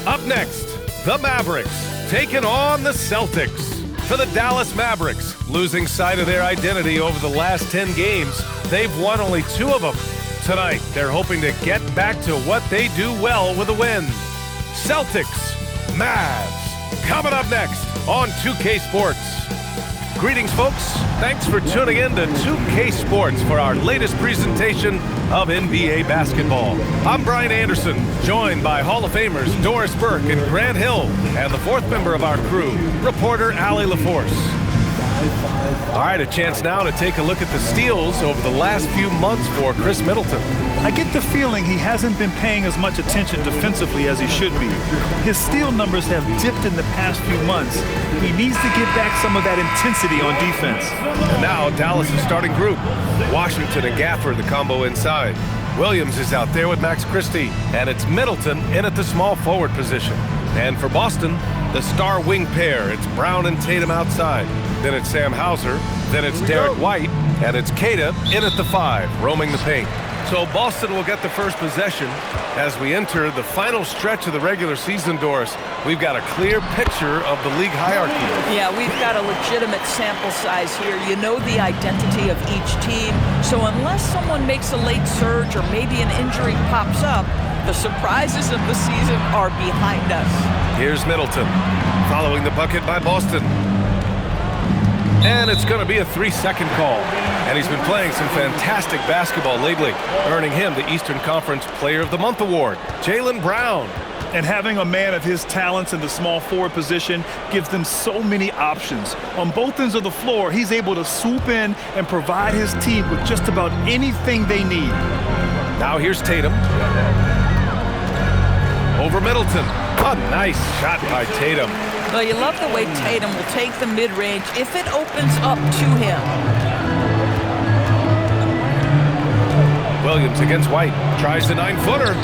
Up next, the Mavericks taking on the Celtics. For the Dallas Mavericks, losing sight of their identity over the last 10 games, they've won only 2 of them. Tonight, they're hoping to get back to what they do well with a win. Celtics, Mavs, coming up next on 2K Sports. Greetings, folks. Thanks for tuning in to 2K Sports for our latest presentation of NBA basketball. I'm Brian Anderson, joined by Hall of Famers Doris Burke and Grant Hill, and the 4th member of our crew, reporter Allie LaForce. All right, a chance now to take a look at the steals over the last few months for Chris Middleton. I get the feeling he hasn't been paying as much attention defensively as he should be. His steal numbers have dipped in the past few months. He needs to get back some of that intensity on defense. And now Dallas' starting group. Washington and Gafford, the combo inside. Williams is out there with Max Christie, and it's Middleton in at the small forward position. And for Boston, the star wing pair. It's Brown and Tatum outside. Then it's Sam Hauser. Then it's Derek White. And it's Queta in at the 5, roaming the paint. So Boston will get the first possession as we enter the final stretch of the regular season, Doris. We've got a clear picture of the league hierarchy. Yeah, we've got a legitimate sample size here. You know the identity of each team. So unless someone makes a late surge or maybe an injury pops up, the surprises of the season are behind us. Here's Middleton, following the bucket by Boston. And it's going to be a 3-second call. And he's been playing some fantastic basketball lately, earning him the Eastern Conference Player of the Month award. Jaylen Brown. And having a man of his talents in the small forward position gives them so many options. On both ends of the floor, he's able to swoop in and provide his team with just about anything they need. Now here's Tatum. Over Middleton. A nice shot by Tatum. Well, you love the way Tatum will take the mid-range if it opens up to him. Williams against White. Tries the 9-footer.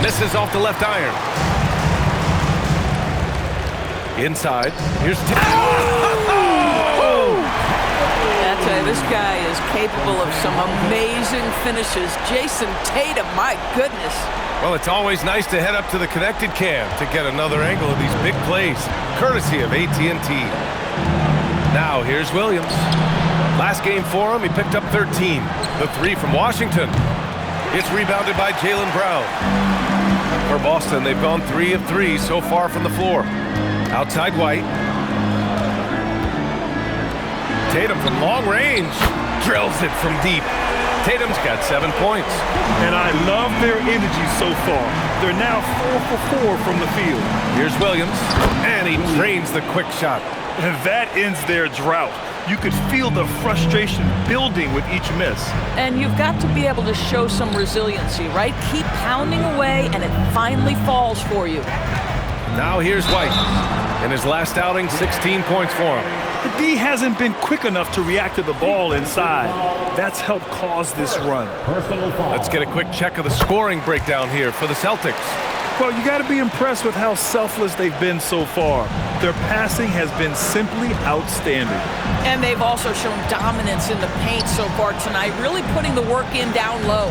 Misses off the left iron. Inside. Here's Tatum. I tell you, this guy is capable of some amazing finishes. Jason Tatum, my goodness. Well, it's always nice to head up to the connected cam to get another angle of these big plays, courtesy of AT&T. Now, here's Williams. Last game for him, he picked up 13. The 3 from Washington. It's rebounded by Jaylen Brown. For Boston, they've gone 3 of 3 so far from the floor. Outside White. Tatum from long range. Drills it from deep. Tatum's got 7 points. And I love their energy so far. They're now 4 for 4 from the field. Here's Williams, and he drains the quick shot. And that ends their drought. You could feel the frustration building with each miss. And you've got to be able to show some resiliency, right? Keep pounding away, and it finally falls for you. Now here's White. In his last outing, 16 points for him. The D hasn't been quick enough to react to the ball inside. That's helped cause this run. Let's get a quick check of the scoring breakdown here for the Celtics. Well, you got to be impressed with how selfless they've been so far. Their passing has been simply outstanding. And they've also shown dominance in the paint so far tonight, really putting the work in down low.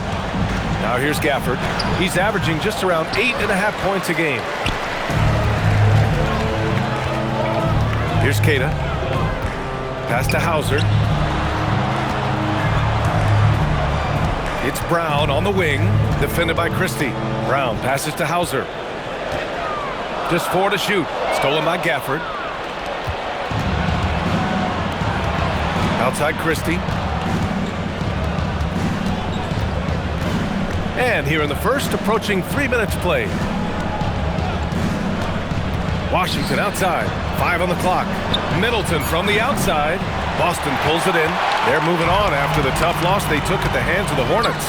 Now here's Gafford. He's averaging just around 8.5 points a game. Here's Queta. Pass to Hauser. It's Brown on the wing, defended by Christie. Brown passes to Hauser. Just 4 to shoot. Stolen by Gafford. Outside Christie. And here in the first, approaching 3 minutes played. Washington outside. 5 on the clock. Middleton from the outside. Boston pulls it in. They're moving on after the tough loss they took at the hands of the Hornets.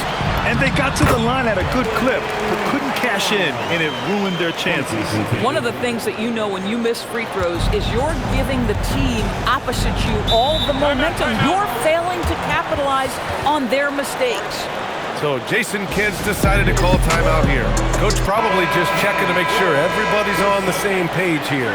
And they got to the line at a good clip, but couldn't cash in, and it ruined their chances. One of the things that you know when you miss free throws is you're giving the team opposite you all the momentum. You're failing to capitalize on their mistakes. So Jason Kidd's decided to call timeout here. Coach probably just checking to make sure everybody's on the same page here.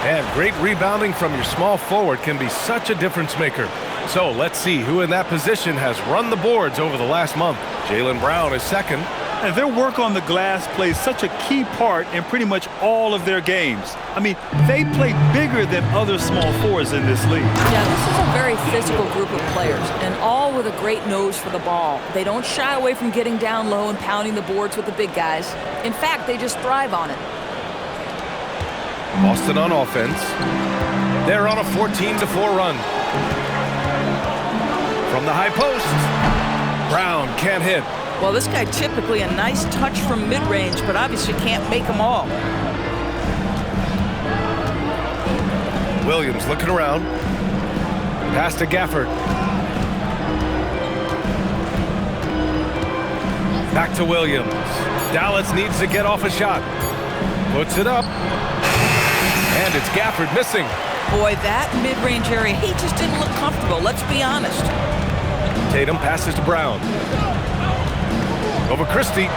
And great rebounding from your small forward can be such a difference maker. So let's see who in that position has run the boards over the last month. Jaylen Brown is second. And their work on the glass plays such a key part in pretty much all of their games. I mean, they play bigger than other small forwards in this league. Yeah, this is a very physical group of players, and all with a great nose for the ball. They don't shy away from getting down low and pounding the boards with the big guys. In fact, they just thrive on it. Boston on offense. They're on a 14-4 run. From the high post, Brown can't hit. Well, this guy typically a nice touch from mid-range, but obviously can't make them all. Williams looking around. Pass to Gafford. Back to Williams. Dallas needs to get off a shot. Puts it up. And it's Gafford missing. Boy, that mid-range area, he just didn't look comfortable, let's be honest. Tatum passes to Brown. Over Christie.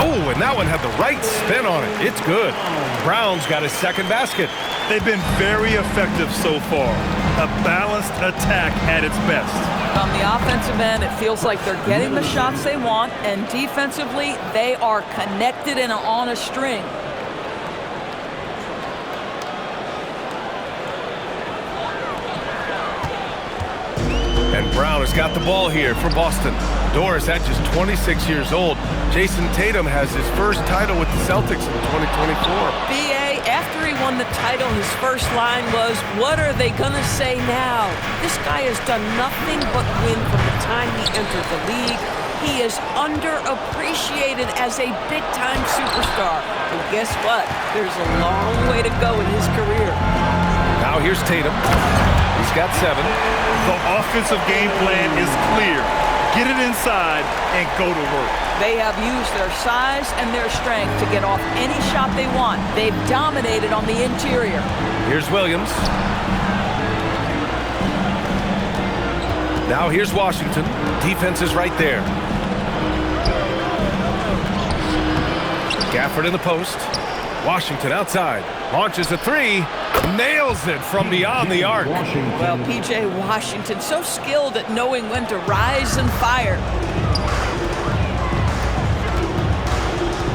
Oh, and that one had the right spin on it. It's good. Brown's got his second basket. They've been very effective so far. A balanced attack at its best. On the offensive end, it feels like they're getting the shots they want, and defensively, they are connected and on a string. And Brown has got the ball here for Boston. Doris at just 26 years old. Jason Tatum has his first title with the Celtics in 2024. B.A., after he won the title, his first line was, "What are they going to say now?" This guy has done nothing but win from the time he entered the league. He is underappreciated as a big-time superstar. And guess what? There's a long way to go in his career. Now here's Tatum. He's got 7. The offensive game plan is clear. Get it inside and go to work. They have used their size and their strength to get off any shot they want. They've dominated on the interior. Here's Williams. Now here's Washington. Defense is right there. Gafford in the post. Washington outside. Launches a 3. Nails it from beyond the arc. Well, P.J. Washington, so skilled at knowing when to rise and fire.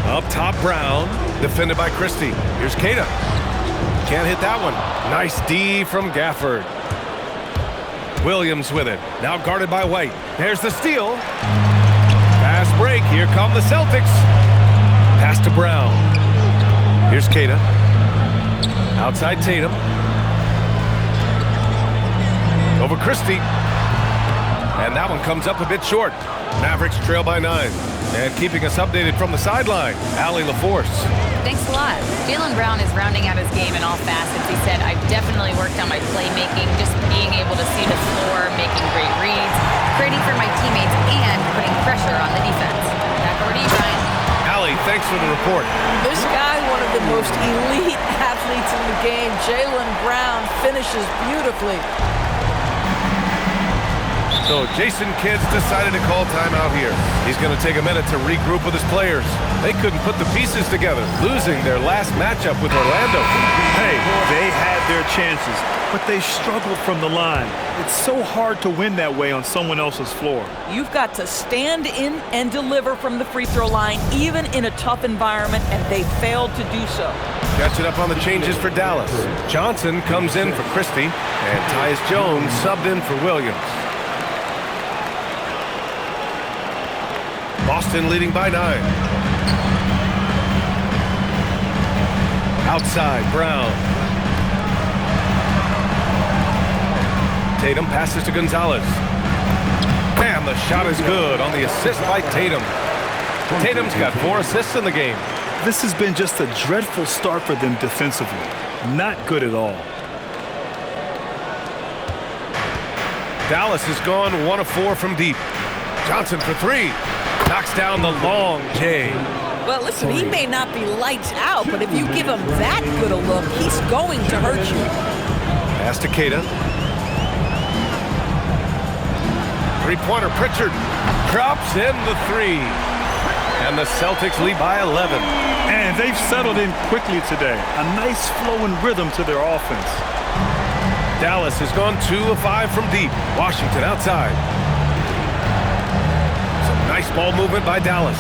Up top, Brown. Defended by Christie. Here's Keita. Can't hit that one. Nice D from Gafford. Williams with it. Now guarded by White. There's the steal. Fast break. Here come the Celtics. Pass to Brown. Here's Keita. Outside Tatum. Over Christie. And that one comes up a bit short. Mavericks trail by 9. And keeping us updated from the sideline, Allie LaForce. Thanks a lot. Jaylen Brown is rounding out his game in all facets. He said, "I've definitely worked on my playmaking, just being able to see the floor, making great reads, creating for my teammates, and putting pressure on the defense." Back over to you, Brian. Allie, thanks for the report. This guy, one of the most elite athletes in the game, Jaylen Brown, finishes beautifully. So Jason Kidd's decided to call timeout here. He's going to take a minute to regroup with his players. They couldn't put the pieces together, losing their last matchup with Orlando. Hey, they had their chances, but they struggled from the line. It's so hard to win that way on someone else's floor. You've got to stand in and deliver from the free throw line, even in a tough environment, and they failed to do so. Catching up on the changes for Dallas. Johnson comes in for Christie, and Tyus Jones subbed in for Williams. Boston leading by 9. Outside, Brown. Tatum passes to Gonzalez. And the shot is good on the assist by Tatum. Tatum's got 4 assists in the game. This has been just a dreadful start for them defensively. Not good at all. Dallas has gone 1 of 4 from deep. Johnson for 3. Knocks down the long J. Well, listen, he may not be lights out, but if you give him that good a look, he's going to hurt you. Pass to Keita. Three-pointer, Pritchard drops in the 3. And the Celtics lead by 11. And they've settled in quickly today. A nice flow and rhythm to their offense. Dallas has gone 2 of 5 from deep. Washington outside. Some nice ball movement by Dallas.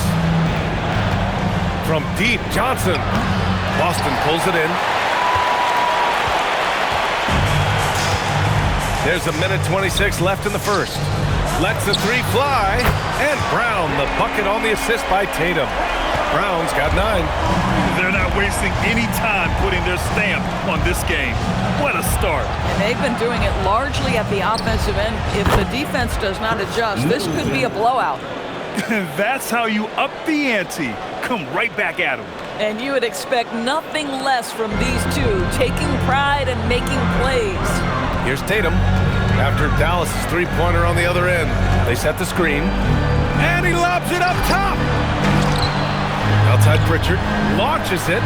From deep, Johnson. Boston pulls it in. There's a minute 26 left in the first. Lets the three fly. And Brown, the bucket on the assist by Tatum. Brown's got 9. They're not wasting any time putting their stamp on this game. What a start. And they've been doing it largely at the offensive end. If the defense does not adjust, this could be a blowout. That's how you up the ante. Come right back at them. And you would expect nothing less from these two, taking pride and making plays. Here's Tatum. After Dallas' three-pointer on the other end, they set the screen. And he lobs it up top. Outside Pritchard, launches it.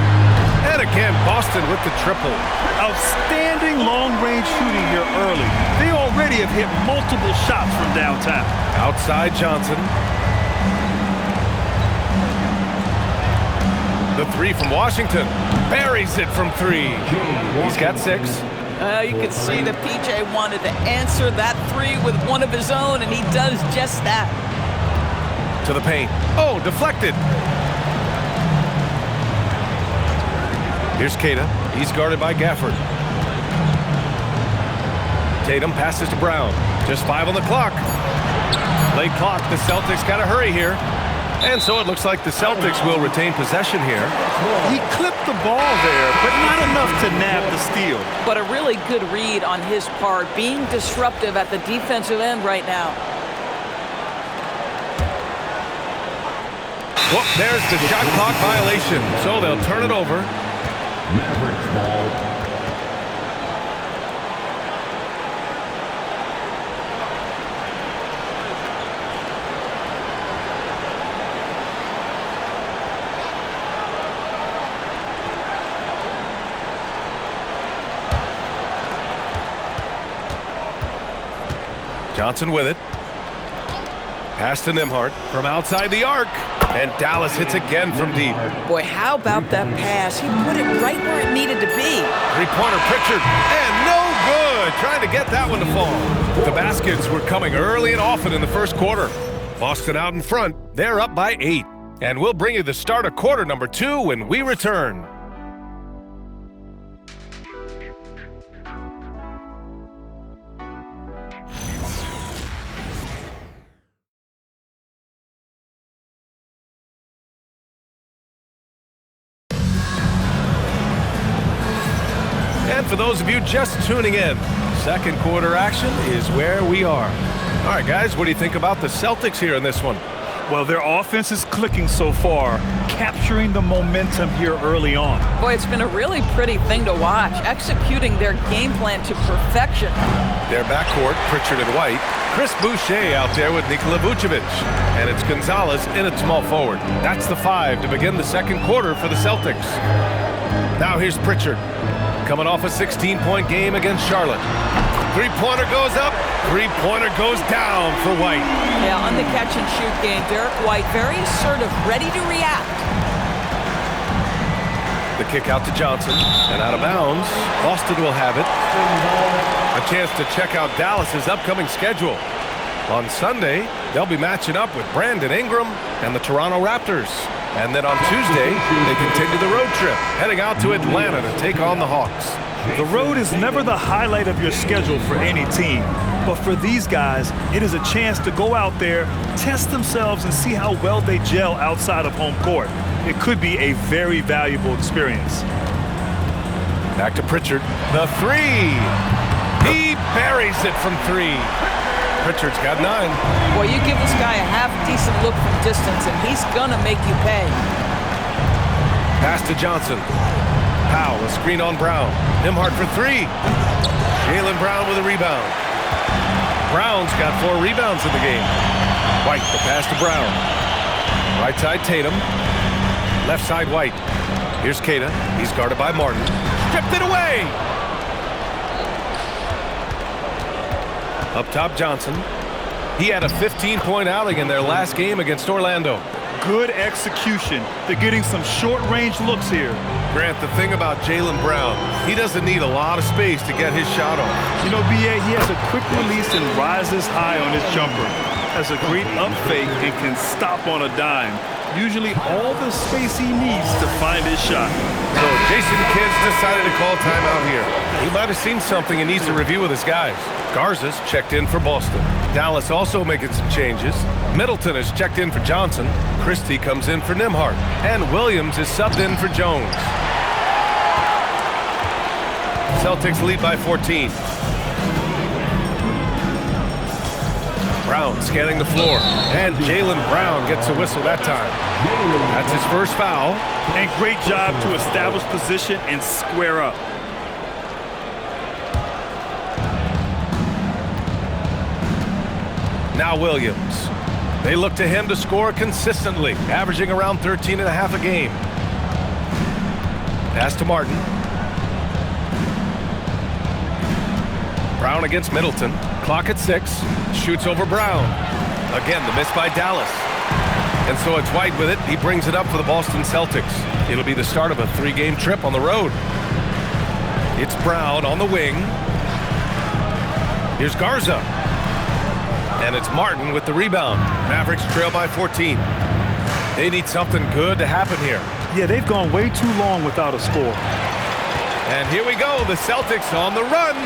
And again, Boston with the triple. Outstanding long-range shooting here early. They already have hit multiple shots from downtown. Outside Johnson. The three from Washington. Buries it from 3. He's got 6. You could see that PJ wanted to answer that 3 with one of his own, and he does just that. To the paint. Oh, deflected. Here's Queta. He's guarded by Gafford. Tatum passes to Brown. Just 5 on the clock. Late clock. The Celtics got to hurry here. And so it looks like the Celtics will retain possession here. He clipped the ball there, but not enough to nab the steal. But a really good read on his part, being disruptive at the defensive end right now. Well, there's the shot clock violation. So they'll turn it over. Mavericks ball. Johnson with it. Pass to Nembhard from outside the arc. And Dallas hits again from deep. Boy, how about that pass? He put it right where it needed to be. Three-pointer Pritchard. And no good. Trying to get that one to fall. The baskets were coming early and often in the first quarter. Boston out in front. They're up by 8. And we'll bring you the start of quarter number 2 when we return. For those of you just tuning in, second quarter action is where we are. All right, guys, what do you think about the Celtics here in this one? Well, their offense is clicking so far, capturing the momentum here early on. Boy, it's been a really pretty thing to watch, executing their game plan to perfection. Their backcourt, Pritchard and White. Chris Boucher out there with Nikola Vucevic. And it's Gonzalez in at small forward. That's the 5 to begin the second quarter for the Celtics. Now here's Pritchard. Coming off a 16-point game against Charlotte. Three-pointer goes up. Three-pointer goes down for White. Yeah, on the catch-and-shoot game, Derek White very assertive, ready to react. The kick out to Johnson. And out of bounds. Boston will have it. A chance to check out Dallas's upcoming schedule. On Sunday, they'll be matching up with Brandon Ingram and the Toronto Raptors. And then on Tuesday, they continue the road trip, heading out to Atlanta to take on the Hawks. The road is never the highlight of your schedule for any team. But for these guys, it is a chance to go out there, test themselves, and see how well they gel outside of home court. It could be a very valuable experience. Back to Pritchard. The 3. He buries it from 3. Pritchard's got 9. Well, you give this guy a half-decent look from distance, and he's gonna make you pay. Pass to Johnson. Powell, a screen on Brown. Nembhard for 3. Jaylen Brown with a rebound. Brown's got 4 rebounds in the game. White, the pass to Brown. Right side, Tatum. Left side, White. Here's Queta. He's guarded by Martin. Stripped it away! Up top, Johnson. He had a 15-point outing in their last game against Orlando. Good execution. They're getting some short-range looks here. Grant, the thing about Jaylen Brown, he doesn't need a lot of space to get his shot off. You know, B.A., he has a quick release and rises high on his jumper. Has a great up fake and can stop on a dime. usually all the space he needs to find his shot. So Jason Kidd's decided to call timeout here. He might have seen something and needs to review with his guys. Garza's checked in for Boston. Dallas also making some changes. Middleton is checked in for Johnson. Christie comes in for Nembhard. And Williams is subbed in for Jones. Celtics lead by 14. Brown scanning the floor. And Jaylen Brown gets a whistle that time. That's his first foul. And great job to establish position and square up. Now Williams. They look to him to score consistently, averaging around 13.5 a game. Pass to Martin. Brown against Middleton. Clock at 6. Shoots over Brown. Again, the miss by Dallas. And so it's White with it. He brings it up for the Boston Celtics. It'll be the start of a 3-game trip on the road. It's Brown on the wing. Here's Garza. And it's Martin with the rebound. Mavericks trail by 14. They need something good to happen here. Yeah, they've gone way too long without a score. And here we go. The Celtics on the run.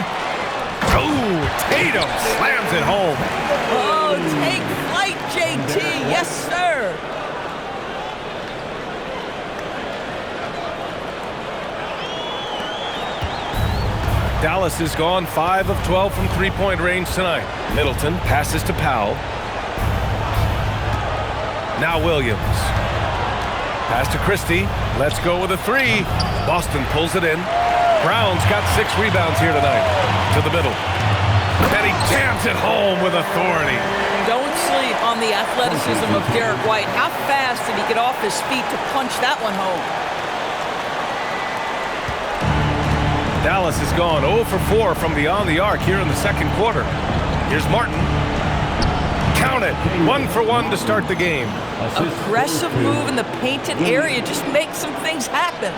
Oh, Tatum slams it home. Oh, take flight, JT. Yes, sir. Dallas has gone 5 of 12 from three-point range tonight. Middleton passes to Powell. Now Williams. Pass to Christie. Let's go with a 3. Boston pulls it in. Brown's got 6 rebounds here tonight. To the middle. And he jams it home with authority. Don't sleep on the athleticism of Derek White. How fast did he get off his feet to punch that one home? Dallas has gone 0 for 4 from beyond the arc here in the second quarter. Here's Martin. Count it. 1 for 1 to start the game. Aggressive move in the painted area. Just make some things happen.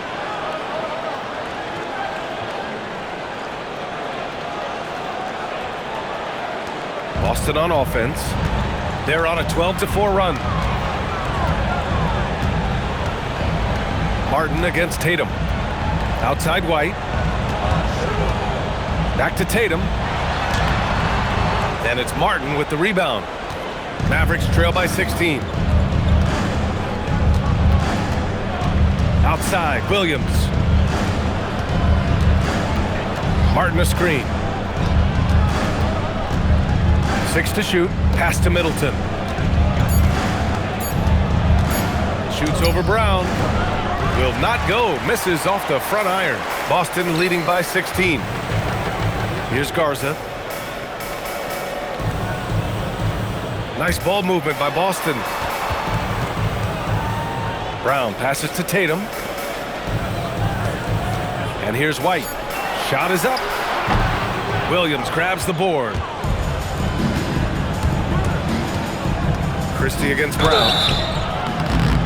Boston on offense. They're on a 12-4 run. Martin against Tatum. Outside White. Back to Tatum. And it's Martin with the rebound. Mavericks trail by 16. Outside, Williams. Martin a screen. 6 to shoot. Pass to Middleton. Shoots over Brown. Will not go. Misses off the front iron. Boston leading by 16. Here's Garza. Nice ball movement by Boston. Brown passes to Tatum. And here's White. Shot is up. Williams grabs the board. Christie against Brown.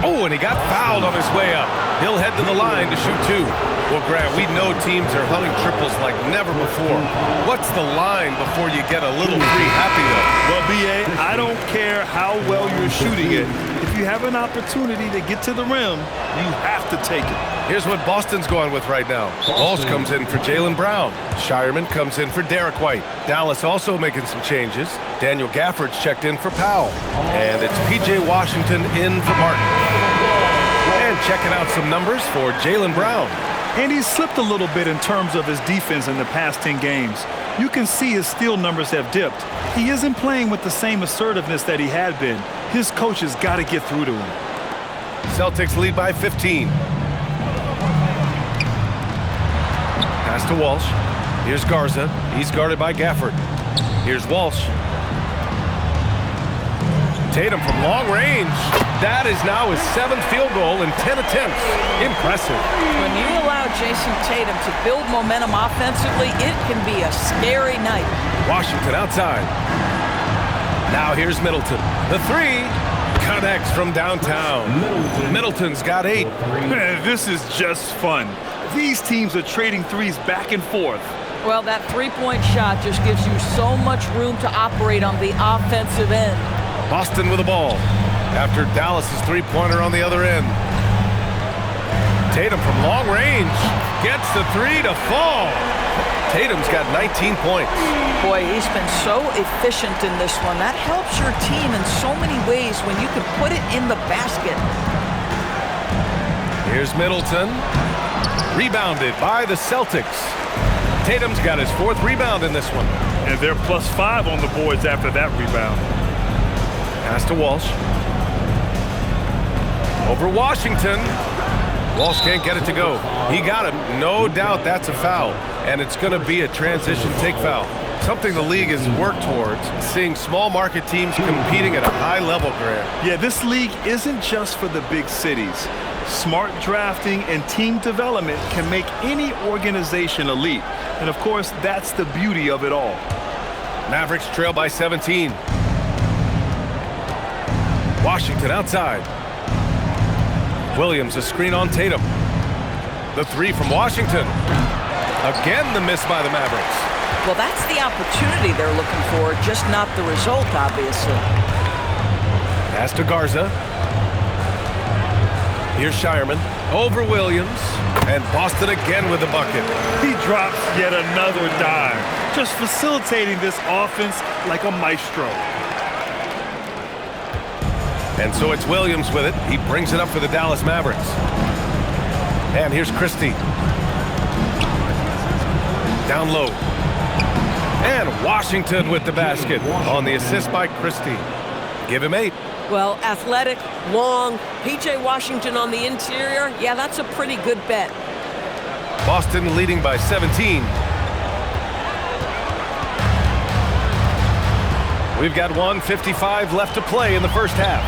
Oh, and he got fouled on his way up. He'll head to the line to shoot 2. Well, Grant, we know teams are hunting triples like never before. What's the line before you get a little free happy though? Well, B.A., I don't care how well you're shooting it. If you have an opportunity to get to the rim, you have to take it. Here's what Boston's going with right now. Walsh comes in for Jaylen Brown. Shireman comes in for Derek White. Dallas also making some changes. Daniel Gafford's checked in for Powell. And it's P.J. Washington in for Martin. And checking out some numbers for Jaylen Brown. And he's slipped a little bit in terms of his defense in the past 10 games. You can see his steal numbers have dipped. He isn't playing with the same assertiveness that he had been. His coach has got to get through to him. Celtics lead by 15. Pass to Walsh. Here's Garza. He's guarded by Gafford. Here's Walsh. Tatum from long range. That is now his 7th field goal in 10 attempts. Impressive. When you allow Jason Tatum to build momentum offensively, it can be a scary night. Washington outside. Now here's Middleton. The 3 connects from downtown. Middleton's got 8. Man, this is just fun. These teams are trading threes back and forth. Well, that three-point shot just gives you so much room to operate on the offensive end. Boston with the ball. after Dallas's three-pointer on the other end. Tatum from long range gets the three to fall. Tatum's got 19 points. Boy, he's been so efficient in this one. That helps your team in so many ways when you can put it in the basket. Here's Middleton. Rebounded by the Celtics. Tatum's got his 4th rebound in this one. And they're +5 on the boards after that rebound. Pass to Walsh. Over Washington. Walsh can't get it to go. He got him. No doubt that's a foul. And it's going to be a transition take foul. Something the league has worked towards, seeing small market teams competing at a high level, Grant. Yeah, this league isn't just for the big cities. Smart drafting and team development can make any organization elite. And of course, that's the beauty of it all. Mavericks trail by 17. Washington outside. Williams, a screen on Tatum. The three from Washington. Again, the miss by the Mavericks. Well, that's the opportunity they're looking for, just not the result, obviously. Pass to Garza. Here's Shireman. Over Williams. And Boston again with the bucket. He drops yet another dime, just facilitating this offense like a maestro. And so it's Williams with it. He brings it up for the Dallas Mavericks. And here's Christie. Down low. And Washington with the basket on the assist by Christie. Give him 8. Well, athletic, long, P.J. Washington on the interior. Yeah, that's a pretty good bet. Boston leading by 17. We've got 1:55 left to play in the first half.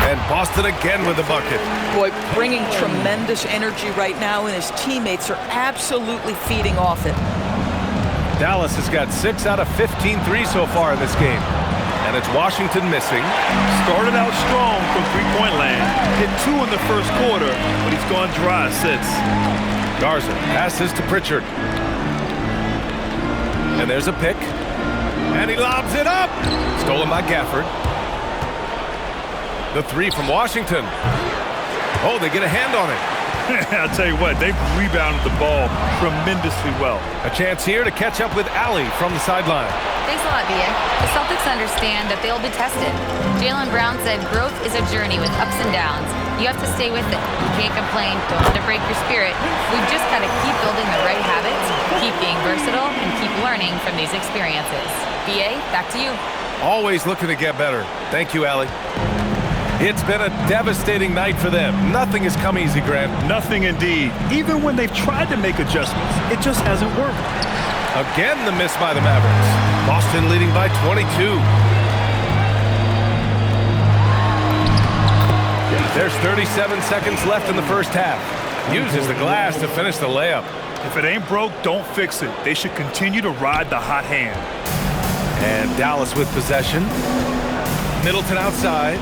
And Boston again with the bucket. Boy, bringing tremendous energy right now, and his teammates are absolutely feeding off it. Dallas has got 6 out of 15 threes so far in this game. And it's Washington missing. Started out strong from three-point land. Hit 2 in the first quarter, but he's gone dry since. Garza passes to Pritchard. And there's a pick. And he lobs it up. Stolen by Gafford. The three from Washington. Oh, they get a hand on it. I'll tell you what, they've rebounded the ball tremendously well. A chance here to catch up with Allie from the sideline. Thanks a lot, Bia. The Celtics understand that they'll be tested. Jaylen Brown said growth is a journey with ups and downs. You have to stay with it. You can't complain. Don't let it break your spirit. We've just got to keep building the right habits, keep being versatile, and keep learning from these experiences. BA, back to you. Always looking to get better. Thank you, Allie. It's been a devastating night for them. Nothing has come easy, Grant. Nothing indeed. Even when they've tried to make adjustments, it just hasn't worked. Again, the miss by the Mavericks. Boston leading by 22. There's 37 seconds left in the first half. Uses the glass to finish the layup. If it ain't broke, don't fix it. They should continue to ride the hot hand. And Dallas with possession. Middleton outside.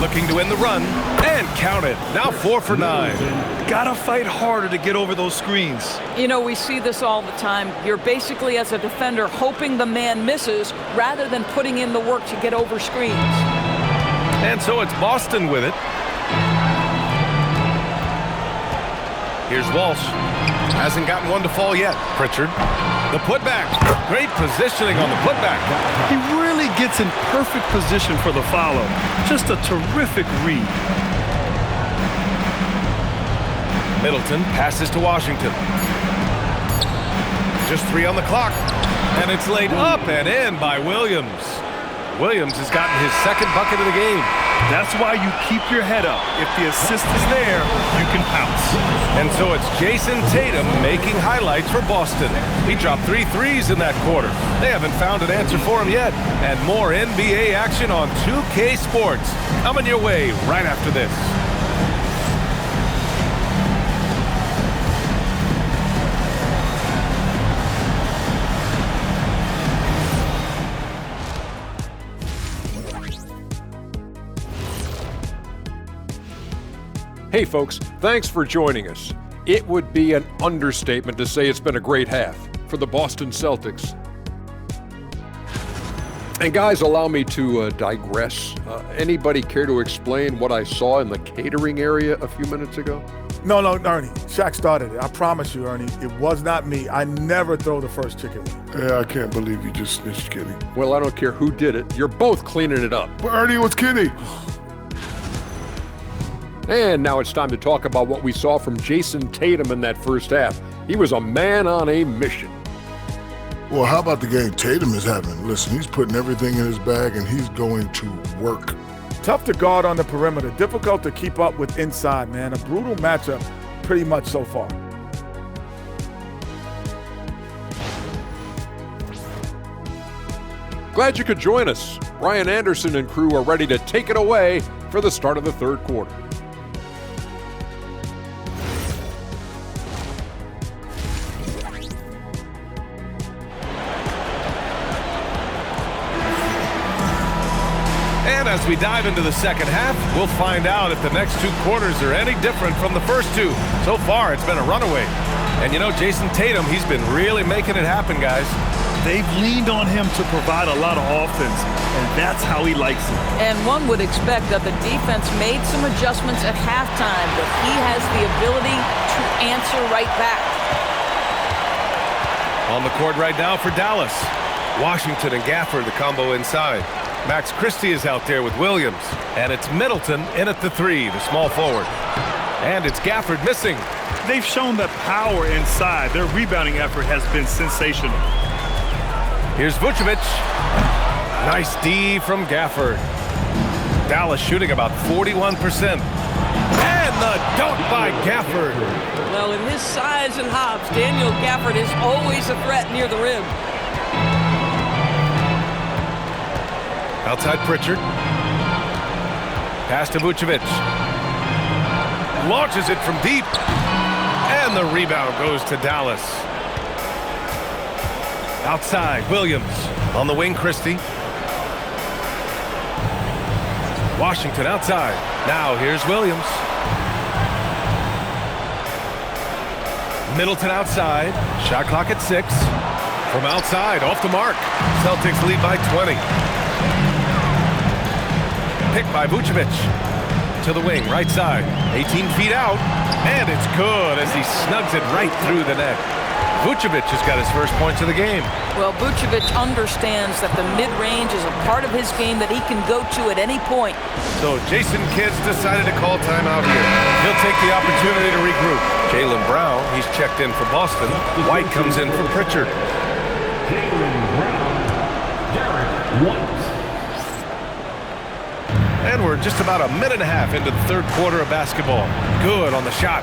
Looking to win the run. And count it. Now 4 for 9. Gotta fight harder to get over those screens. You know, we see this all the time. You're basically, as a defender, hoping the man misses rather than putting in the work to get over screens. And so it's Boston with it. Here's Walsh. Hasn't gotten one to fall yet. Pritchard. The putback. Great positioning on the putback. He really gets in perfect position for the follow. Just a terrific read. Middleton passes to Washington. Just 3 on the clock. And it's laid up and in by Williams. Williams has gotten his 2nd bucket of the game. That's why you keep your head up. If the assist is there, you can pounce. And so it's Jason Tatum making highlights for Boston. He dropped 3 threes in that quarter. They haven't found an answer for him yet. And more NBA action on 2K Sports coming your way right after this. Hey folks, thanks for joining us. It would be an understatement to say it's been a great half for the Boston Celtics. And guys, allow me to digress. Anybody care to explain what I saw in the catering area a few minutes ago? No, Ernie. Shaq started it. I promise you, Ernie. It was not me. I never throw the first chicken wing. Yeah, I can't believe you just snitched Kenny. Well, I don't care who did it. You're both cleaning it up. But Ernie, was Kenny. And now it's time to talk about what we saw from Jason Tatum in that first half. He was a man on a mission. Well, how about the game Tatum is having? Listen, he's putting everything in his bag, and he's going to work. Tough to guard on the perimeter. Difficult to keep up with inside, man. A brutal matchup pretty much so far. Glad you could join us. Brian Anderson and crew are ready to take it away for the start of the third quarter. And as we dive into the second half, we'll find out if the next two quarters are any different from the first two. So far, it's been a runaway. And you know, Jason Tatum, he's been really making it happen, guys. They've leaned on him to provide a lot of offense, and that's how he likes it. And one would expect that the defense made some adjustments at halftime, but he has the ability to answer right back. On the court right now for Dallas. Washington and Gafford, the combo inside. Max Christie is out there with Williams. And it's Middleton in at the three, the small forward. And it's Gafford missing. They've shown that power inside. Their rebounding effort has been sensational. Here's Vucevic. Nice D from Gafford. Dallas shooting about 41%. And the dunk by Gafford. Well, in his size and hops, Daniel Gafford is always a threat near the rim. Outside Pritchard. Pass to Vucevic. Launches it from deep. And the rebound goes to Dallas. Outside, Williams. On the wing, Christie. Washington outside. Now here's Williams. Middleton outside. Shot clock at 6. From outside, off the mark. Celtics lead by 20. Picked by Vucevic. To the wing, right side. 18 feet out. And it's good as he snugs it right through the net. Vucevic has got his first points of the game. Well, Vucevic understands that the mid-range is a part of his game that he can go to at any point. So Jason Kidd's decided to call timeout here. He'll take the opportunity to regroup. Jaylen Brown, he's checked in for Boston. White comes in for Pritchard. Jaylen Brown, Derek White. And we're just about a minute and a half into the third quarter of basketball. Good on the shot.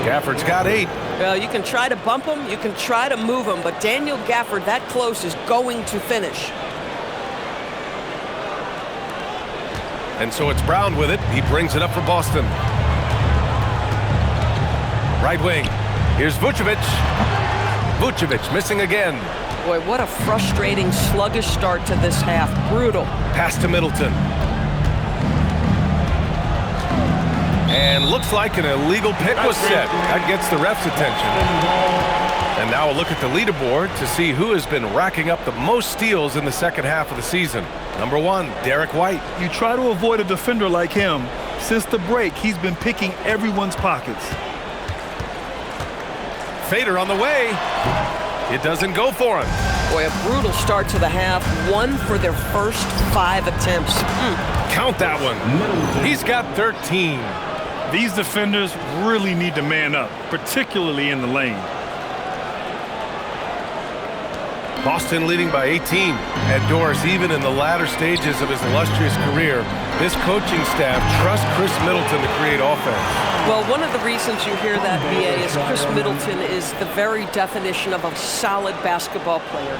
Gafford's got 8. Well, you can try to bump him, you can try to move him, but Daniel Gafford that close is going to finish. And so it's Brown with it. He brings it up for Boston. Right wing. Here's Vucevic. Vucevic missing again. Boy, what a frustrating, sluggish start to this half. Brutal. Pass to Middleton. And looks like an illegal pick was set. That gets the ref's attention. And now we'll look at the leaderboard to see who has been racking up the most steals in the second half of the season. Number 1, Derek White. You try to avoid a defender like him. Since the break, he's been picking everyone's pockets. Fader on the way. It doesn't go for him. Boy, a brutal start to the half. 1 for their first 5 attempts. Count that one. He's got 13. These defenders really need to man up, particularly in the lane. Boston leading by 18. At Doris, even in the latter stages of his illustrious career, this coaching staff trusts Chris Middleton to create offense. Well, one of the reasons you hear that, BA, is Chris Middleton is the very definition of a solid basketball player.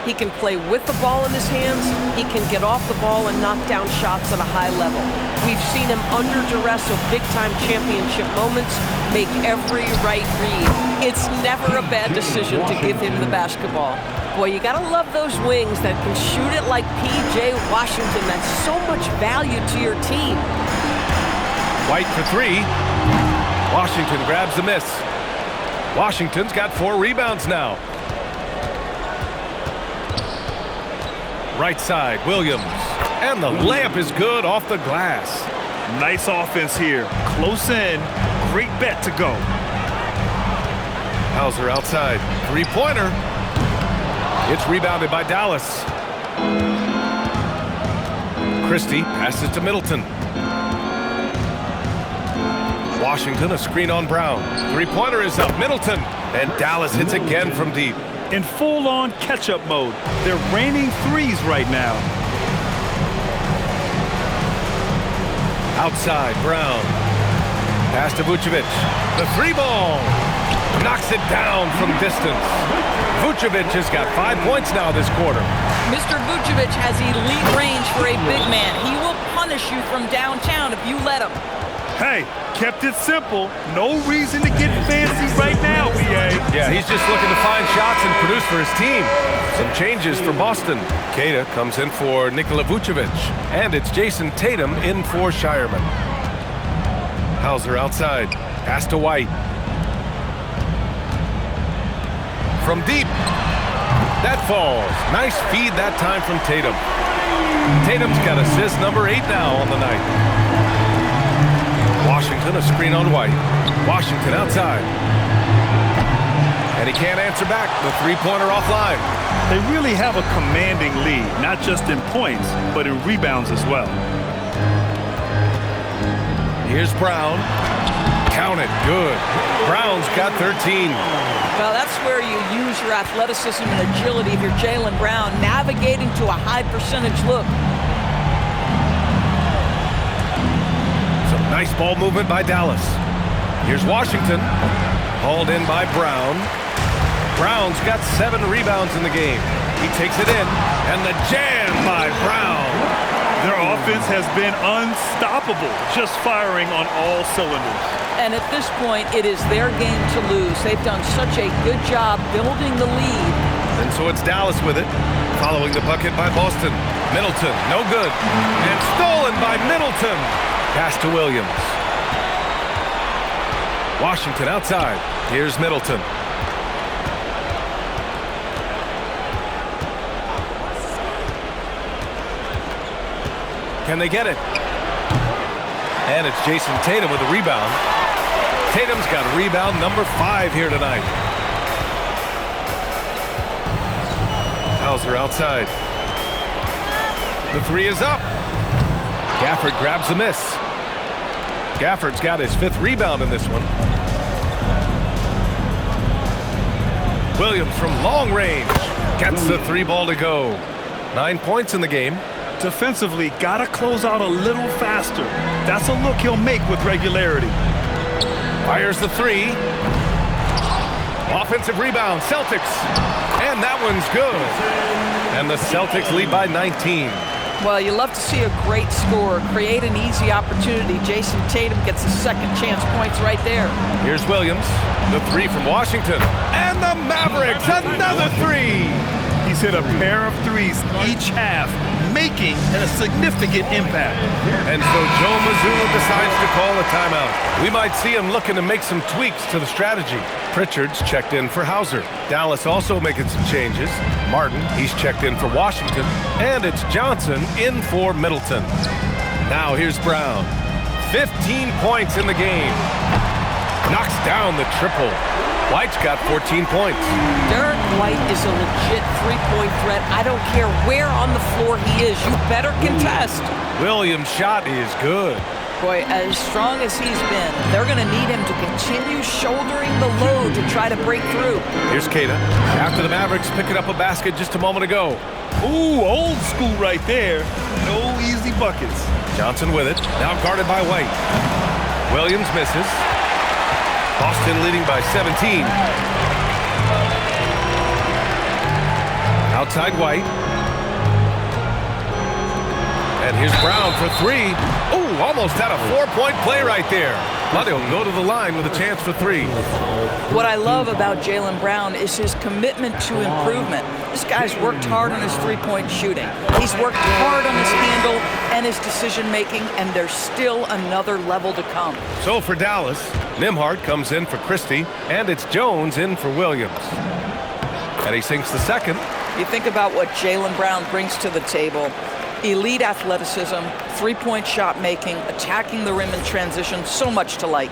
He can play with the ball in his hands. He can get off the ball and knock down shots at a high level. We've seen him under duress of big-time championship moments make every right read. It's never a bad decision to give him the basketball. Boy, you gotta love those wings that can shoot it like P.J. Washington. That's so much value to your team. White for 3. Washington grabs the miss. Washington's got 4 rebounds now. Right side, Williams. And the layup is good off the glass. Nice offense here. Close in. Great bet to go. Hauser outside. Three-pointer. It's rebounded by Dallas. Christie passes to Middleton. Washington, a screen on Brown. Three-pointer is up. Middleton. And Dallas hits again from deep. In full-on catch-up mode. They're raining threes right now. Outside, Brown. Pass to Vucevic. The three ball. Knocks it down from distance. Vucevic has got 5 points now this quarter. Mr. Vucevic has elite range for a big man. He will punish you from downtown if you let him. Hey, kept it simple. No reason to get fancy right now, BA. Yeah, he's just looking to find shots and produce for his team. Some changes for Boston. Queta comes in for Nikola Vucevic. And it's Jason Tatum in for Shireman. Hauser outside. Pass to White. From deep. That falls. Nice feed that time from Tatum. Tatum's got assist number 8 now on the night. Washington, a screen on White. Washington outside. And he can't answer back. The three-pointer offline. They really have a commanding lead, not just in points, but in rebounds as well. Here's Brown. Count it. Good. Brown's got 13. Well, that's where you use your athleticism and agility if you're Jaylen Brown, navigating to a high percentage look. Some nice ball movement by Dallas. Here's Washington. Hauled in by Brown. Brown's got 7 rebounds in the game. He takes it in, and the jam by Brown. Their offense has been unstoppable, just firing on all cylinders. And at this point, it is their game to lose. They've done such a good job building the lead. And so it's Dallas with it, following the bucket by Boston. Middleton, no good. And stolen by Middleton. Pass to Williams. Washington outside. Here's Middleton. Can they get it? And it's Jason Tatum with a rebound. Tatum's got rebound number 5 here tonight. Hauser outside. The three is up. Gafford grabs the miss. Gafford's got his 5th rebound in this one. Williams from long range gets the 3 ball to go. 9 points in the game. Defensively, gotta close out a little faster. That's a look he'll make with regularity. Fires the 3. Offensive rebound, Celtics. And that one's good. And the Celtics lead by 19. Well, you love to see a great score, create an easy opportunity. Jason Tatum gets a second chance points right there. Here's Williams, the 3 from Washington. And the Mavericks, another 3. He's hit a pair of threes each half, making a significant impact. And so Joe Mazzulla decides to call a timeout. We might see him looking to make some tweaks to the strategy. Pritchard's checked in for Hauser. Dallas also making some changes. Martin, he's checked in for Washington. And it's Johnson in for Middleton. Now here's Brown. 15 points in the game. Knocks down the triple. White's got 14 points. Derek White is a legit three-point threat. I don't care where on the floor he is. You better contest. Williams' shot is good. Boy, as strong as he's been, they're going to need him to continue shouldering the load to try to break through. Here's Queta. After the Mavericks picking up a basket just a moment ago. Ooh, old school right there. No easy buckets. Johnson with it. Now guarded by White. Williams misses. Boston leading by 17. Outside White. And here's Brown for 3. Ooh, almost had a 4-point play right there. But he'll go to the line with a chance for 3. What I love about Jaylen Brown is his commitment to improvement. This guy's worked hard on his three-point shooting. He's worked hard on his handle and his decision-making, and there's still another level to come. So for Dallas, Nembhard comes in for Christie, and it's Jones in for Williams. And he sinks the second. You think about what Jaylen Brown brings to the table. Elite athleticism, three-point shot making, attacking the rim in transition, so much to like.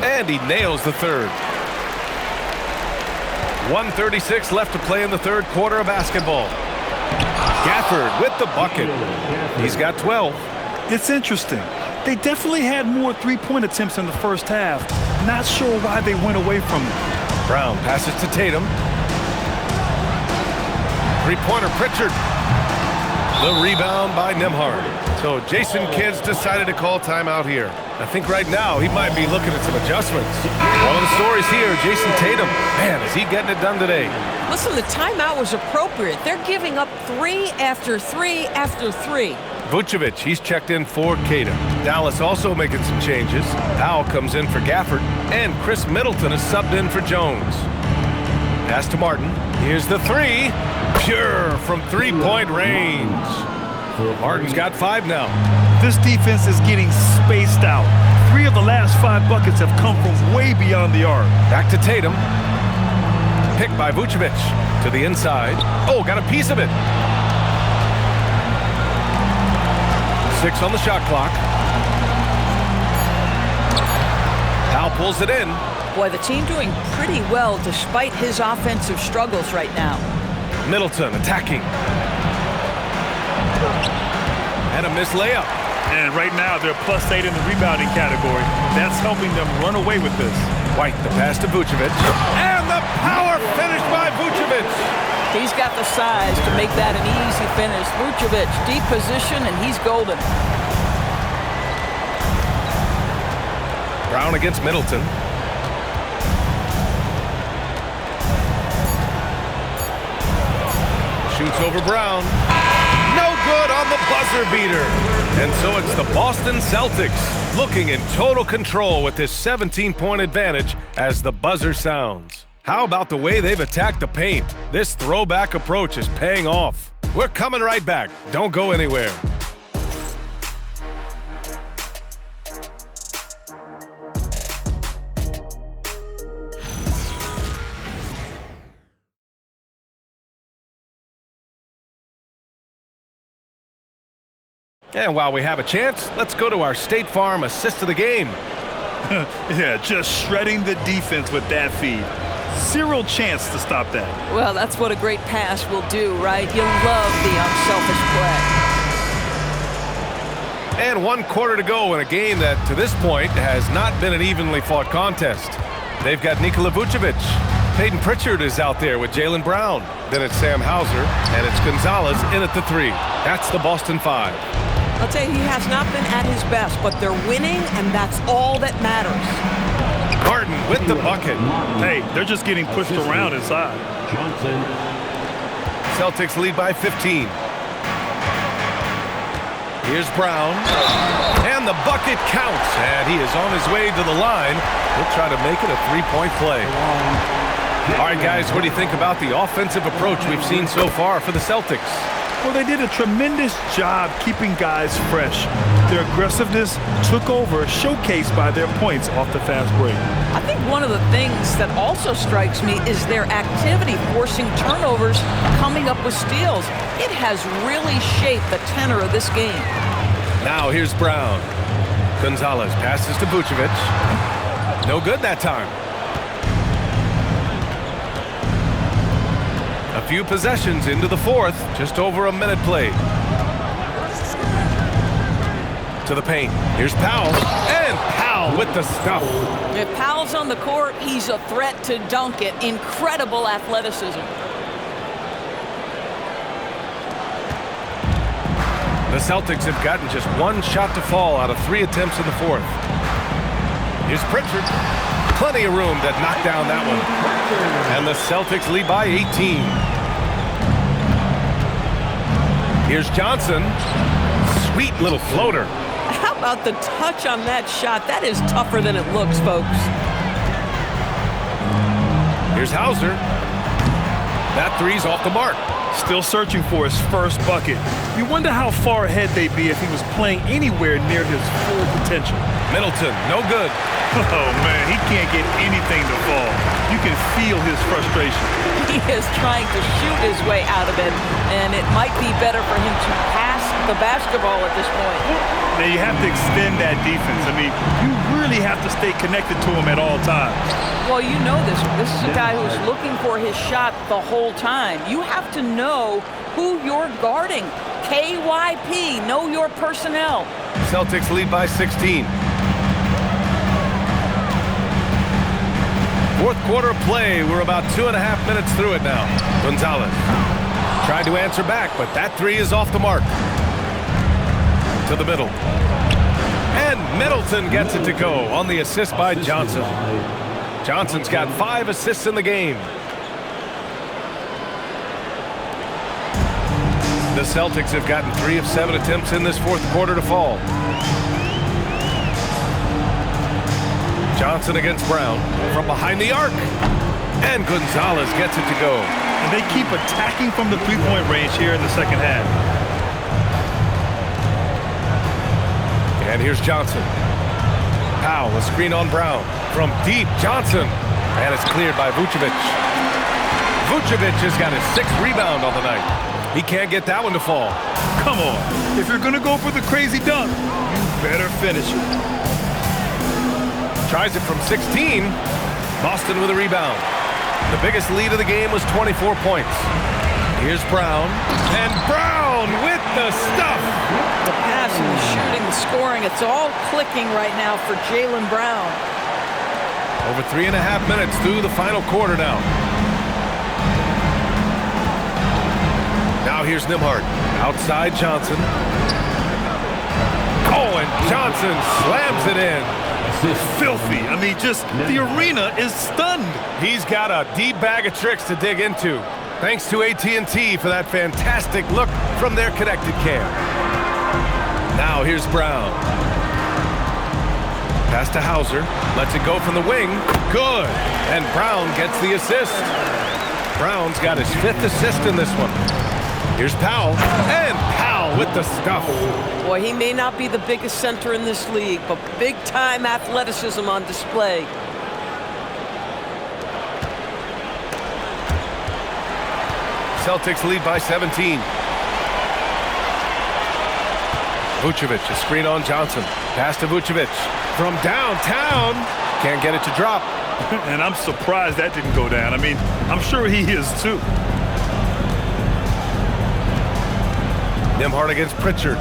And he nails the third. 1:36 left to play in the third quarter of basketball. Gafford with the bucket. He's got 12. It's interesting. They definitely had more three-point attempts in the first half. Not sure why they went away from it. Brown passes to Tatum. Three-pointer Pritchard. The rebound by Nembhard. So Jason Kidd's decided to call timeout here. I think right now he might be looking at some adjustments. One of the stories here, Jason Tatum. Man, is he getting it done today? Listen, the timeout was appropriate. They're giving up 3 after 3 after 3. Vucevic, he's checked in for Cater. Dallas also making some changes. Powell comes in for Gafford, and Chris Middleton is subbed in for Jones. Pass to Martin. Here's the three. Pure from three-point range. Martin's got 5 now. This defense is getting spaced out. 3 of the last 5 buckets have come from way beyond the arc. Back to Tatum. Picked by Vucevic. To the inside. Oh, got a piece of it. 6 on the shot clock. Powell pulls it in. Boy, the team doing pretty well despite his offensive struggles right now. Middleton attacking. And a missed layup. And right now, they're +8 in the rebounding category. That's helping them run away with this. White, the pass to Vucevic. And the power finish by Vucevic. He's got the size to make that an easy finish. Vucevic, deep position, and he's golden. Brown against Middleton. Shoots over Brown. No good on the buzzer beater. And so it's the Boston Celtics looking in total control with this 17-point advantage as the buzzer sounds. How about the way they've attacked the paint? This throwback approach is paying off. We're coming right back. Don't go anywhere. And while we have a chance, let's go to our State Farm assist of the game. Yeah, just shredding the defense with that feed. Zero chance to stop that. Well, that's what a great pass will do, right? You love the unselfish play. And 1 quarter to go in a game that, to this point, has not been an evenly fought contest. They've got Nikola Vucevic. Peyton Pritchard is out there with Jaylen Brown. Then it's Sam Hauser, and it's Gonzalez in at the 3. That's the Boston 5. I'll tell you, he has not been at his best, but they're winning, and that's all that matters. Martin with the bucket. Hey, they're just getting pushed around inside. Johnson. Celtics lead by 15. Here's Brown. And the bucket counts. And he is on his way to the line. He'll try to make it a three-point play. All right, guys, what do you think about the offensive approach we've seen so far for the Celtics? Well, they did a tremendous job keeping guys fresh. Their aggressiveness took over, showcased by their points off the fast break. I think one of the things that also strikes me is their activity, forcing turnovers, coming up with steals. It has really shaped the tenor of this game. Now here's Brown. Gonzalez passes to Vucevic. No good that time. A few possessions into the fourth, just over a minute played. To the paint. Here's Powell. And Powell with the stuff. If Powell's on the court, he's a threat to dunk it. Incredible athleticism. The Celtics have gotten just 1 shot to fall out of 3 attempts in the fourth. Here's Pritchard. Plenty of room to knock down that one. And the Celtics lead by 18. Here's Johnson. Sweet little floater. How about the touch on that shot? That is tougher than it looks, folks. Here's Hauser. That three's off the mark. Still searching for his first bucket. You wonder how far ahead they'd be if he was playing anywhere near his full potential. Middleton, no good. Oh, man, he can't get anything to fall. You can feel his frustration. He is trying to shoot his way out of it, and it might be better for him to pass the basketball at this point. Now, you have to extend that defense. I mean, you really have to stay connected to him at all times. Well, you know this. This is a guy who's looking for his shot the whole time. You have to know who you're guarding. KYP, know your personnel. Celtics lead by 16. Fourth quarter of play. We're about 2.5 minutes through it now. Gonzalez tried to answer back, but that three is off the mark. To the middle. And Middleton gets it to go on the assist by Johnson. Johnson's got 5 assists in the game. The Celtics have gotten 3 of 7 attempts in this fourth quarter to fall. Johnson against Brown from behind the arc. And Gonzalez gets it to go. And they keep attacking from the three-point range here in the second half. And here's Johnson. Powell, a screen on Brown. From deep, Johnson. And it's cleared by Vucevic. Vucevic has got his 6th rebound on the night. He can't get that one to fall. Come on. If you're going to go for the crazy dunk, you better finish it. Tries it from 16. Boston with a rebound. The biggest lead of the game was 24 points. Here's Brown. And Brown with the stuff. The passing, the shooting, the scoring, it's all clicking right now for Jaylen Brown. Over 3.5 minutes through the final quarter now. Now here's Nembhard. Outside Johnson. Oh, and Johnson slams it in. Filthy. I mean, just the arena is stunned. He's got a deep bag of tricks to dig into. Thanks to AT&T for that fantastic look from their connected cam. Now here's Brown. Pass to Hauser. Lets it go from the wing. Good. And Brown gets the assist. Brown's got his 5th assist in this one. Here's Powell. And Powell with the stuff. Boy, he may not be the biggest center in this league, but big-time athleticism on display. Celtics lead by 17. Vucevic, a screen on Johnson. Pass to Vucevic. From downtown. Can't get it to drop. And I'm surprised that didn't go down. I mean, I'm sure he is too. Nembhard against Pritchard.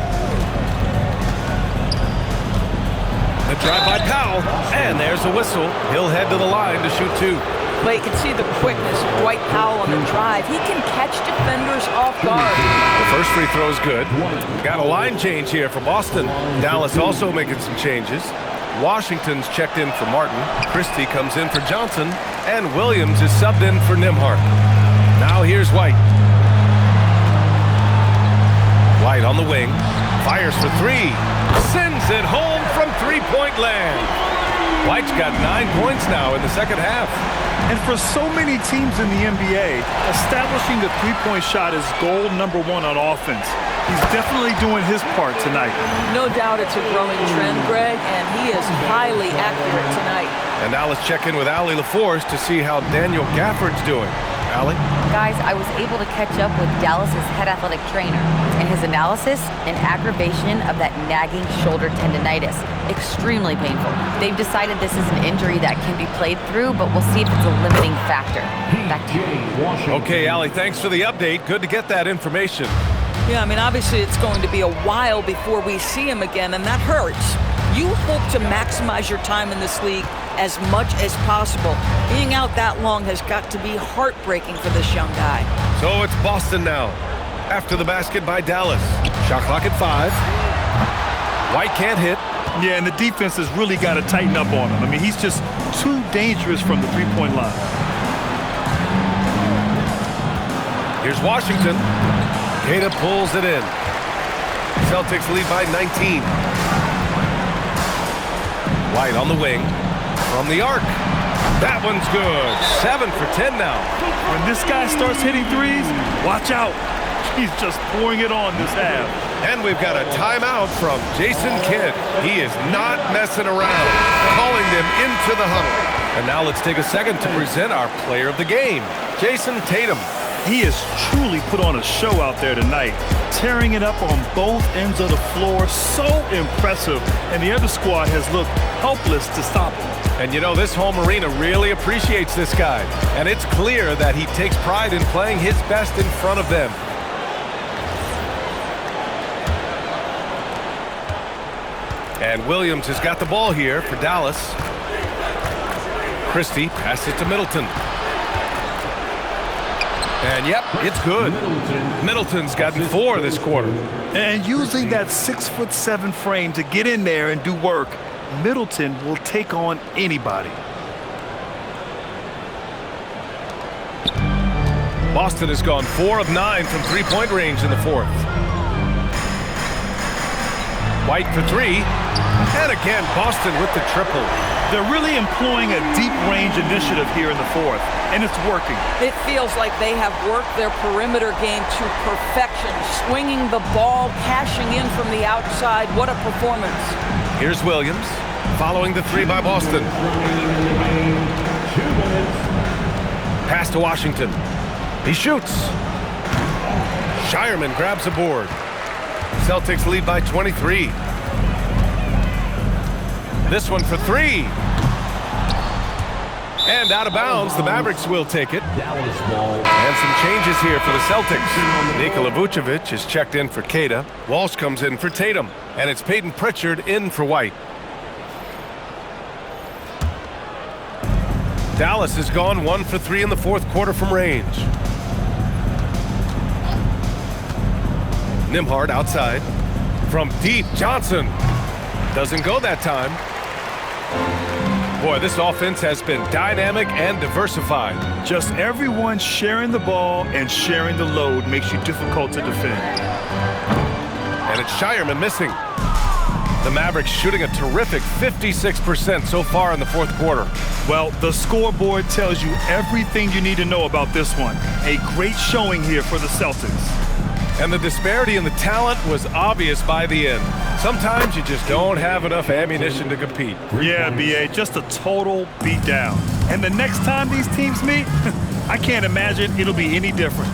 The drive by Powell. And there's a whistle. He'll head to the line to shoot 2. But you can see the quickness of Dwight Powell on the drive. He can catch defenders off guard. The first free throw is good. Got a line change here for Boston. Dallas also making some changes. Washington's checked in for Martin. Christie comes in for Johnson. And Williams is subbed in for Nembhard. Now here's White. White on the wing. Fires for 3. Sends it home from three-point land. White's got 9 points now in the second half. And for so many teams in the NBA, establishing the three-point shot is goal number 1 on offense. He's definitely doing his part tonight. No doubt it's a growing trend, Greg, and he is highly accurate tonight. And now let's check in with Allie LaForce to see how Daniel Gafford's doing. Allie? Guys, I was able to catch up with Dallas's head athletic trainer, and his analysis and aggravation of that nagging shoulder tendonitis. Extremely painful. They've decided this is an injury that can be played through, but we'll see if it's a limiting factor. Back to you. Okay, Allie, thanks for the update. Good to get that information. Yeah, I mean, obviously it's going to be a while before we see him again, and that hurts. You hope to maximize your time in this league as much as possible. Being out that long has got to be heartbreaking for this young guy. So it's Boston now. After the basket by Dallas. Shot clock at 5. White can't hit. Yeah, and the defense has really got to tighten up on him. I mean, he's just too dangerous from the three-point line. Here's Washington. Queta pulls it in. Celtics lead by 19. White on the wing. From the arc. That one's good. 7 for 10 now. When this guy starts hitting threes, watch out. He's just pouring it on this half. And we've got a timeout from Jason Kidd. He is not messing around, calling them into the huddle. And now let's take a second to present our player of the game, Jason Tatum. He has truly put on a show out there tonight, tearing it up on both ends of the floor. So impressive. And the other squad has looked helpless to stop him. And you know, this home arena really appreciates this guy. And it's clear that he takes pride in playing his best in front of them. And Williams has got the ball here for Dallas. Christie passes it to Middleton. And yep, it's good. Middleton's gotten 4 this quarter. And using that 6'7" frame to get in there and do work, Middleton will take on anybody. Boston has gone 4 of 9 from three-point range in the fourth. White for 3. And again, Boston with the triple. They're really employing a deep range initiative here in the fourth, and it's working. It feels like they have worked their perimeter game to perfection, swinging the ball, cashing in from the outside. What a performance. Here's Williams, following the 3 by Boston. Pass to Washington. He shoots. Shireman grabs a board. Celtics lead by 23. This one for 3. And out of bounds, the Mavericks will take it. And some changes here for the Celtics. Nikola Vucevic is checked in for Queta. Walsh comes in for Tatum. And it's Peyton Pritchard in for White. Dallas has gone 1 for 3 in the fourth quarter from range. Nembhard outside. From deep, Johnson. Doesn't go that time. Boy, this offense has been dynamic and diversified. Just everyone sharing the ball and sharing the load makes you difficult to defend. And it's Shireman missing. The Mavericks shooting a terrific 56% so far in the fourth quarter. Well, the scoreboard tells you everything you need to know about this one. A great showing here for the Celtics. And the disparity in the talent was obvious by the end. Sometimes you just don't have enough ammunition to compete. Yeah, B.A., just a total beatdown. And the next time these teams meet, I can't imagine it'll be any different.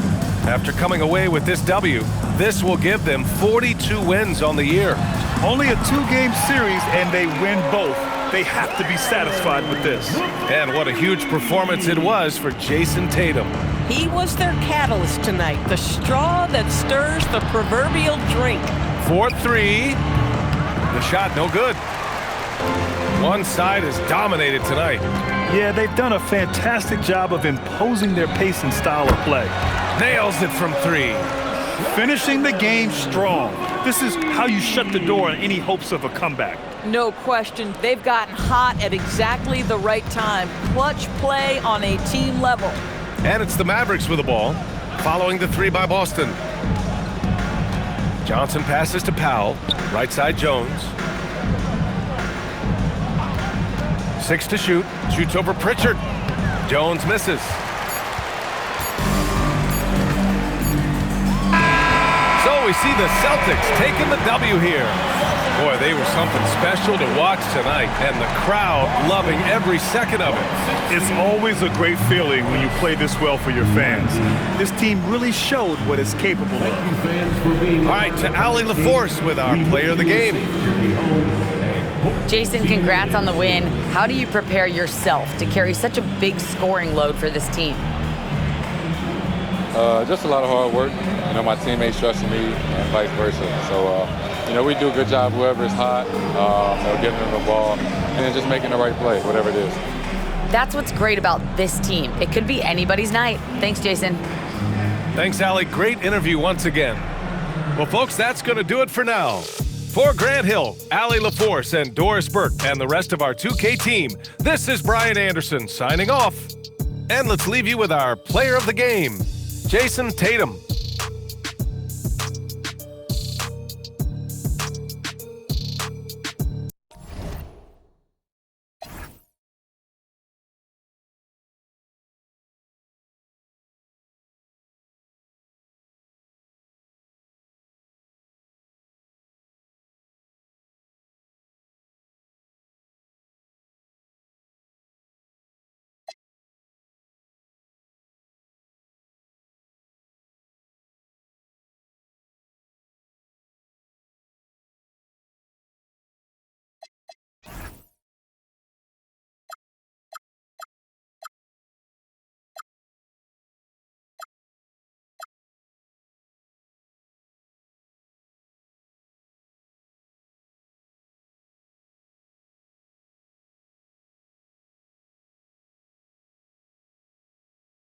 After coming away with this W, this will give them 42 wins on the year. Only a 2-game series, and they win both. They have to be satisfied with this. And what a huge performance it was for Jason Tatum. He was their catalyst tonight, the straw that stirs the proverbial drink. 4-3. The shot no good. One side is dominated tonight. Yeah, they've done a fantastic job of imposing their pace and style of play. Nails it from 3. Finishing the game strong. This is how you shut the door on any hopes of a comeback. No question. They've gotten hot at exactly the right time. Clutch play on a team level. And it's the Mavericks with the ball, following the 3 by Boston. Johnson passes to Powell. Right side, Jones. 6 to shoot. Shoots over Pritchard. Jones misses. So we see the Celtics taking the W here. Boy, they were something special to watch tonight, and the crowd loving every second of it. It's always a great feeling when you play this well for your fans. This team really showed what it's capable of. All right, to Allie LaForce with our player of the game. Jason, congrats on the win. How do you prepare yourself to carry such a big scoring load for this team? Just a lot of hard work. You know, my teammates trusting me and vice versa. So, you know, we do a good job, whoever is hot, getting them the ball, and then just making the right play, whatever it is. That's what's great about this team. It could be anybody's night. Thanks, Jason. Thanks, Allie. Great interview once again. Well, folks, that's going to do it for now. For Grant Hill, Allie LaForce, and Doris Burke, and the rest of our 2K team, this is Brian Anderson signing off. And let's leave you with our player of the game, Jason Tatum.